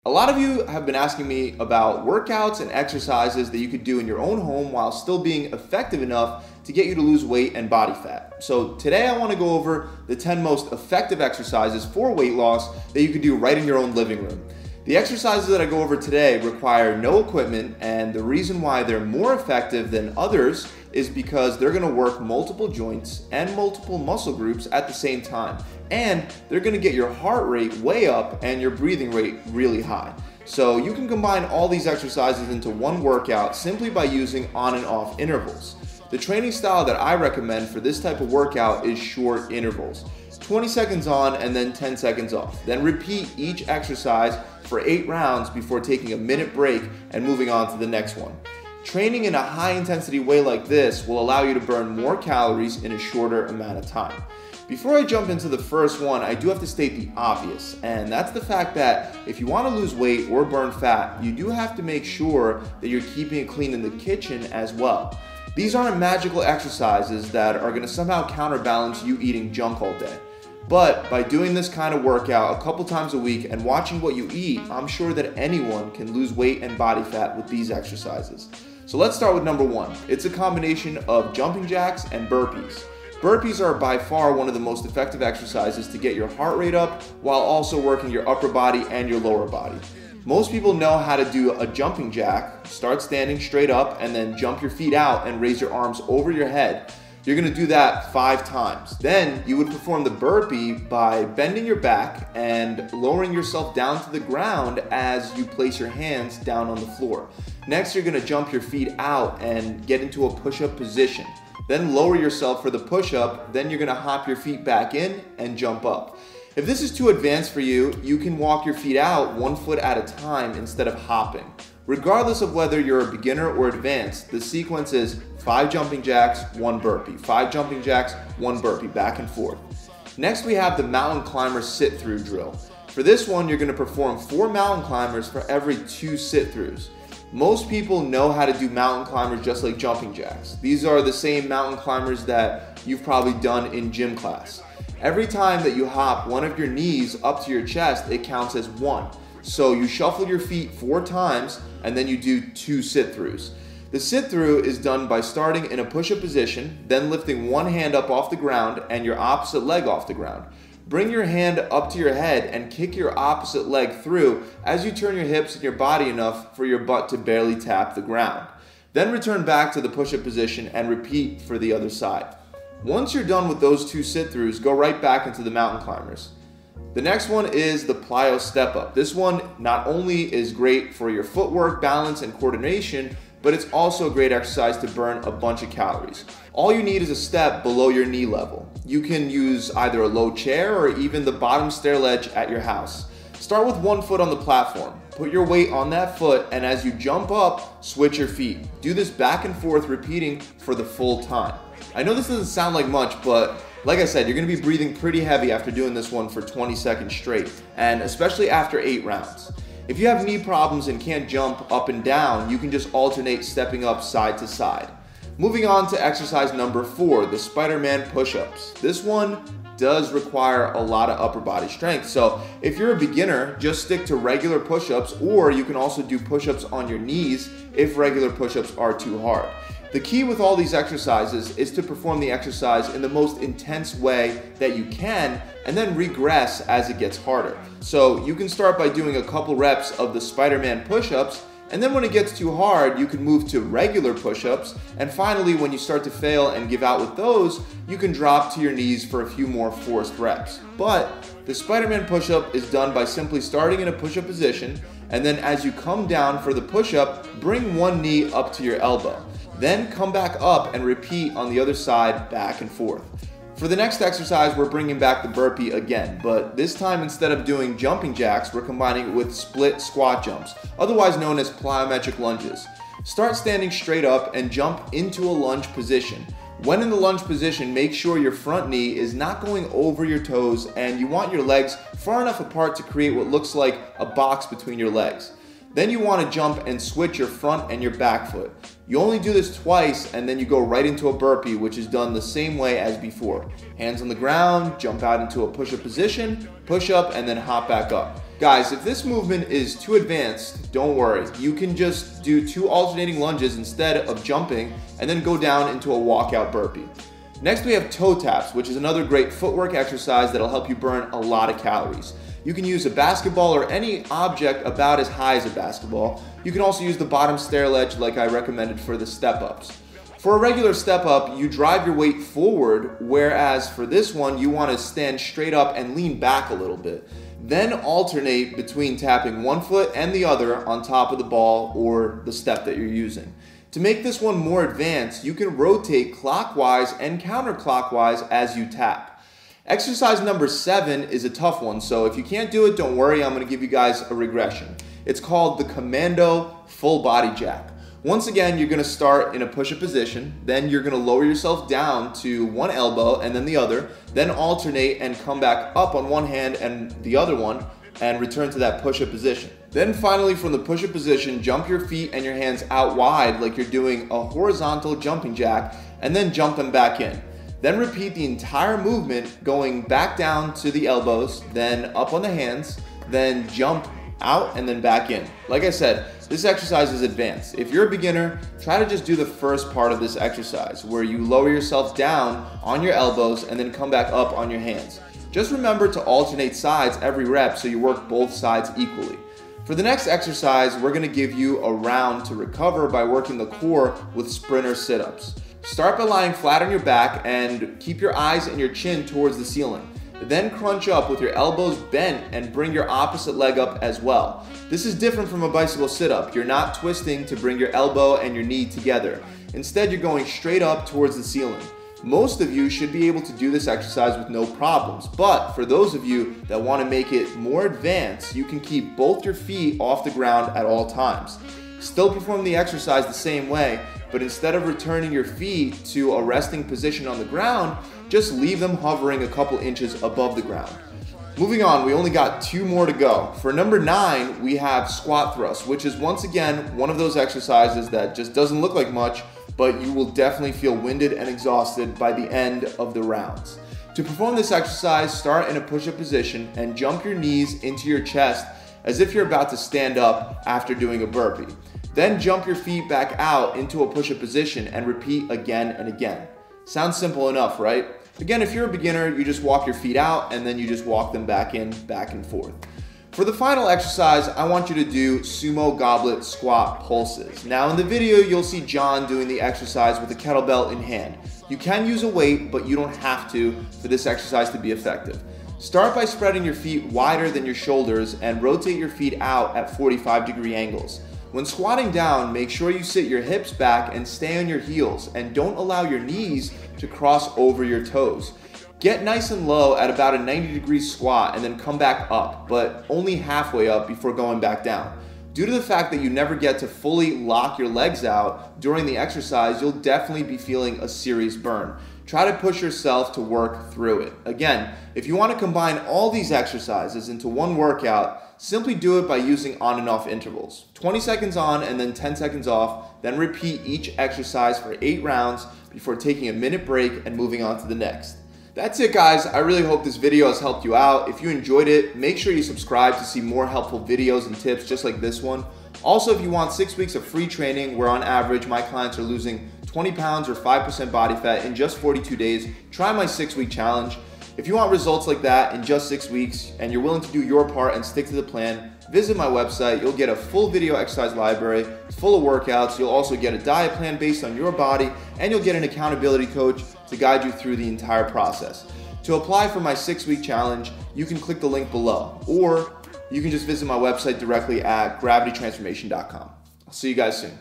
A lot of you have been asking me about workouts and exercises that you could do in your own home while still being effective enough to get you to lose weight and body fat. So today I want to go over the 10 most effective exercises for weight loss that you could do right in your own living room. The exercises that I go over today require no equipment, and the reason why they're more effective than others is because they're going to work multiple joints and multiple muscle groups at the same time. And they're going to get your heart rate way up and your breathing rate really high. So you can combine all these exercises into one workout simply by using on and off intervals. The training style that I recommend for this type of workout is short intervals. 20 seconds on and then 10 seconds off. Then repeat each exercise for 8 rounds before taking a minute break and moving on to the next one. Training in a high intensity way like this will allow you to burn more calories in a shorter amount of time. Before I jump into the first one, I do have to state the obvious, and that's the fact that if you want to lose weight or burn fat, you do have to make sure that you're keeping it clean in the kitchen as well. These aren't magical exercises that are going to somehow counterbalance you eating junk all day. But by doing this kind of workout a couple times a week and watching what you eat, I'm sure that anyone can lose weight and body fat with these exercises. So let's start with number 1. It's a combination of jumping jacks and burpees. Burpees are by far one of the most effective exercises to get your heart rate up while also working your upper body and your lower body. Most people know how to do a jumping jack. Start standing straight up and then jump your feet out and raise your arms over your head. You're going to do that 5 times. Then you would perform the burpee by bending your back and lowering yourself down to the ground as you place your hands down on the floor. Next, you're going to jump your feet out and get into a push-up position. Then lower yourself for the push-up. Then you're going to hop your feet back in and jump up. If this is too advanced for you, you can walk your feet out 1 foot at a time instead of hopping. Regardless of whether you're a beginner or advanced, the sequence is 5 jumping jacks, 1 burpee, 5 jumping jacks, 1 burpee, back and forth. Next, we have the mountain climber sit-through drill. For this one, you're going to perform 4 mountain climbers for every 2 sit-throughs. Most people know how to do mountain climbers just like jumping jacks. These are the same mountain climbers that you've probably done in gym class. Every time that you hop one of your knees up to your chest, it counts as 1. So you shuffle your feet 4 times and then you do 2 sit-throughs. The sit-through is done by starting in a push-up position, then lifting one hand up off the ground and your opposite leg off the ground. Bring your hand up to your head and kick your opposite leg through as you turn your hips and your body enough for your butt to barely tap the ground. Then return back to the push-up position and repeat for the other side. Once you're done with those 2 sit-throughs, go right back into the mountain climbers. The next one is the plyo step-up. This one not only is great for your footwork, balance, and coordination, but it's also a great exercise to burn a bunch of calories. All you need is a step below your knee level. You can use either a low chair or even the bottom stair ledge at your house. Start with 1 foot on the platform. Put your weight on that foot, and as you jump up, switch your feet. Do this back and forth, repeating for the full time. I know this doesn't sound like much, but like I said, you're going to be breathing pretty heavy after doing this one for 20 seconds straight, and especially after 8 rounds. If you have knee problems and can't jump up and down, you can just alternate stepping up side to side. Moving on to exercise number 4, the Spider-Man push-ups. This one does require a lot of upper body strength, so if you're a beginner, just stick to regular push-ups, or you can also do push-ups on your knees if regular push-ups are too hard. The key with all these exercises is to perform the exercise in the most intense way that you can and then regress as it gets harder. So you can start by doing a couple reps of the Spider-Man push-ups, and then when it gets too hard, you can move to regular push-ups, and finally when you start to fail and give out with those, you can drop to your knees for a few more forced reps. But the Spider-Man push-up is done by simply starting in a push-up position, and then as you come down for the push-up, bring one knee up to your elbow. Then come back up and repeat on the other side, back and forth. For the next exercise, we're bringing back the burpee again, but this time instead of doing jumping jacks, we're combining it with split squat jumps, otherwise known as plyometric lunges. Start standing straight up and jump into a lunge position. When in the lunge position, make sure your front knee is not going over your toes and you want your legs far enough apart to create what looks like a box between your legs. Then you want to jump and switch your front and your back foot. You only do this twice and then you go right into a burpee, which is done the same way as before. Hands on the ground, jump out into a push-up position, push up, and then hop back up. Guys, if this movement is too advanced, don't worry. You can just do 2 alternating lunges instead of jumping and then go down into a walkout burpee. Next we have toe taps, which is another great footwork exercise that'll help you burn a lot of calories. You can use a basketball or any object about as high as a basketball. You can also use the bottom stair ledge like I recommended for the step-ups. For a regular step-up, you drive your weight forward, whereas for this one, you want to stand straight up and lean back a little bit. Then alternate between tapping one foot and the other on top of the ball or the step that you're using. To make this one more advanced, you can rotate clockwise and counterclockwise as you tap. Exercise number 7 is a tough one, so if you can't do it, don't worry, I'm going to give you guys a regression. It's called the Commando Full Body Jack. Once again, you're going to start in a push-up position, then you're going to lower yourself down to one elbow and then the other, then alternate and come back up on one hand and the other one, and return to that push-up position. Then finally, from the push-up position, jump your feet and your hands out wide like you're doing a horizontal jumping jack, and then jump them back in. Then repeat the entire movement, going back down to the elbows, then up on the hands, then jump out and then back in. Like I said, this exercise is advanced. If you're a beginner, try to just do the first part of this exercise, where you lower yourself down on your elbows and then come back up on your hands. Just remember to alternate sides every rep so you work both sides equally. For the next exercise, we're going to give you a round to recover by working the core with sprinter sit-ups. Start by lying flat on your back and keep your eyes and your chin towards the ceiling. Then crunch up with your elbows bent and bring your opposite leg up as well. This is different from a bicycle sit-up. You're not twisting to bring your elbow and your knee together. Instead, you're going straight up towards the ceiling. Most of you should be able to do this exercise with no problems, but for those of you that want to make it more advanced, you can keep both your feet off the ground at all times. Still perform the exercise the same way, but instead of returning your feet to a resting position on the ground, just leave them hovering a couple inches above the ground. Moving on, we only got 2 more to go. For number 9, we have squat thrust, which is once again one of those exercises that just doesn't look like much, but you will definitely feel winded and exhausted by the end of the rounds. To perform this exercise, start in a push-up position and jump your knees into your chest as if you're about to stand up after doing a burpee. Then jump your feet back out into a push-up position and repeat again and again. Sounds simple enough, right? Again, if you're a beginner, you just walk your feet out and then you just walk them back in, back and forth. For the final exercise, I want you to do sumo goblet squat pulses. Now in the video, you'll see John doing the exercise with a kettlebell in hand. You can use a weight, but you don't have to for this exercise to be effective. Start by spreading your feet wider than your shoulders and rotate your feet out at 45-degree angles. When squatting down, make sure you sit your hips back and stay on your heels, and don't allow your knees to cross over your toes. Get nice and low at about a 90-degree squat and then come back up, but only halfway up before going back down. Due to the fact that you never get to fully lock your legs out during the exercise, you'll definitely be feeling a serious burn. Try to push yourself to work through it. Again, if you want to combine all these exercises into one workout, simply do it by using on and off intervals. 20 seconds on and then 10 seconds off, then repeat each exercise for 8 rounds before taking a minute break and moving on to the next. That's it, guys. I really hope this video has helped you out. If you enjoyed it, make sure you subscribe to see more helpful videos and tips just like this one. Also, if you want 6 weeks of free training where on average my clients are losing 20 pounds or 5% body fat in just 42 days, try my 6-week challenge. If you want results like that in just 6 weeks and you're willing to do your part and stick to the plan, visit my website. You'll get a full video exercise library full of workouts. You'll also get a diet plan based on your body, and you'll get an accountability coach to guide you through the entire process. To apply for my 6-week challenge, you can click the link below, or you can just visit my website directly at gravitytransformation.com. I'll see you guys soon.